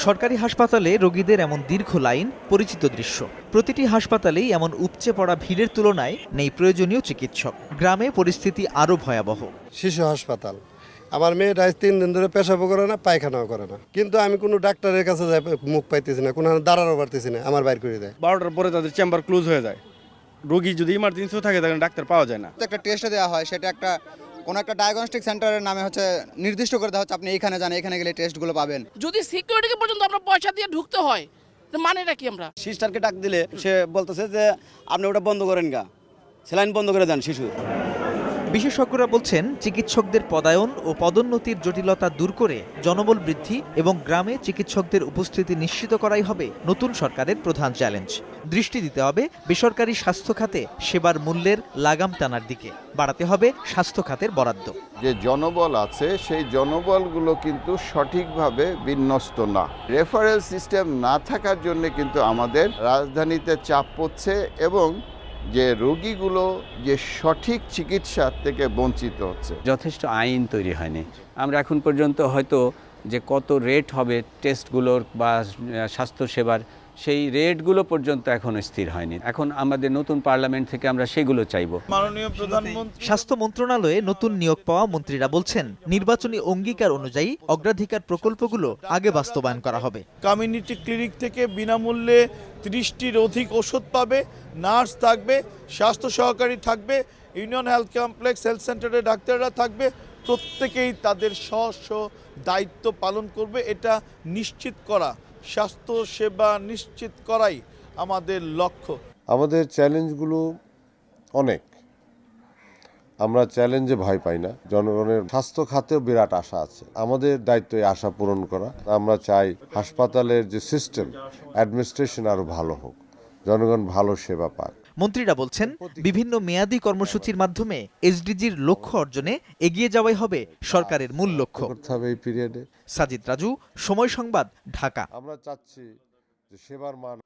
সরকারি হাসপাতালে রোগীদের এমন দীর্ঘ লাইন পরিচিত দৃশ্য। প্রতিটি হাসপাতালেই এমন উপচে পড়া ভিড়ের তুলনায় নেই প্রয়োজনীয় চিকিৎসক। গ্রামে পরিস্থিতি আরও ভয়াবহ। শিশু হাসপাতাল, আমার মেয়েটা 3 দিন ধরে পেশাবও করে না, পায়খানাও করে না, কিন্তু আমি কোনো ডাক্তারের কাছে যাই মুখ পাইতেছি না, কোনো দাঁড়ানো পারতেছি না, আমার বাইর করে দেয়। 12টার পরে তাদের চেম্বার ক্লোজ হয়ে যায়। রোগী যদি ইমার্জেন্সিও থাকে তখন ডাক্তার পাওয়া যায় না। একটা টেস্ট দেওয়া হয়, সেটা কোনো একটা ডায়াগনস্টিক সেন্টারের নামে নির্দিষ্ট করে দেওয়া হচ্ছে, আপনি এখানে যান, এখানে গেলে টেস্টগুলো পাবেন। যদি সিকিউরিটি পর্যন্ত আমরা পয়সা দিয়ে ঢুকতে হয়, মানেটা কি? আমরা সিস্টারকে ডাক দিলে সে বলতেছে যে আপনি ওটা বন্ধ করেন গা, স্যালাইন বন্ধ করে দেন শিশু। বিশেষজ্ঞরা বলছেন, চিকিৎসকদের পদায়ন ও পদোন্নতির জটিলতা দূর করে জনবল বৃদ্ধি এবং গ্রামে চিকিৎসকদের উপস্থিতি নিশ্চিত করাই হবে নতুন সরকারের প্রধান চ্যালেঞ্জ। দৃষ্টি দিতে হবে বেসরকারি স্বাস্থ্য খাতে সেবার মূল্যের লাগাম টানার দিকে। বাড়াতে হবে স্বাস্থ্য খাতের বরাদ্দ। যে জনবল আছে সেই জনবলগুলো কিন্তু সঠিকভাবে বিন্যস্ত না। রেফারেল সিস্টেম না থাকার জন্য কিন্তু আমাদের রাজধানীতে চাপ পড়ছে এবং যে রোগীগুলো যে সঠিক চিকিৎসা থেকে বঞ্চিত হচ্ছে। যথেষ্ট আইন তৈরি হয়নি। আমরা এখন পর্যন্ত হয়তো যে কত রেট হবে টেস্টগুলোর বা স্বাস্থ্যসেবার, সেই রেটগুলো পর্যন্ত এখনো স্থির হয়নি। এখন আমাদের নতুন পার্লামেন্ট থেকে আমরা সেগুলো চাইব। মাননীয় প্রধানমন্ত্রী স্বাস্থ্য মন্ত্রণালয়ে নতুন নিয়োগ পাওয়া মন্ত্রীরা বলছেন, নির্বাচনী অঙ্গীকার অনুযায়ী অগ্রাধিকার প্রকল্পগুলো আগে বাস্তবায়ন করা হবে। কমিউনিটি ক্লিনিক থেকে বিনামূল্যে 30টির অধিক ওষুধ পাবে, নার্স থাকবে, স্বাস্থ্য সহকারী থাকবে, ইউনিয়ন হেলথ কমপ্লেক্স হেলথ সেন্টারে ডাক্তাররা থাকবে, প্রত্যেকেই তাদের স্ব দায়িত্ব পালন করবে। এটা নিশ্চিত করা, স্বাস্থ্য সেবা নিশ্চিত করাই আমাদের লক্ষ্য। আমাদের চ্যালেঞ্জগুলো অনেক, আমরা চ্যালেঞ্জে ভয় পাই না। জনগণের স্বাস্থ্য খাতেও বিরাট আশা আছে, আমাদের দায়িত্ব এই আশা পূরণ করা। আমরা চাই হাসপাতালের যে সিস্টেম, অ্যাডমিনিস্ট্রেশন আরো ভালো হোক, জনগণ ভালো সেবা পাক। মন্ত্রীরা বলছেন, বিভিন্ন মেয়াদী কর্মসূচির মাধ্যমে এসডিজির লক্ষ্য অর্জনে এগিয়ে যাওয়াই হবে সরকারের মূল লক্ষ্য। এই পিরিয়ডে সাজিদ রাজু, সময় সংবাদ, ঢাকা। আমরা চাচ্ছি যে সেবার মান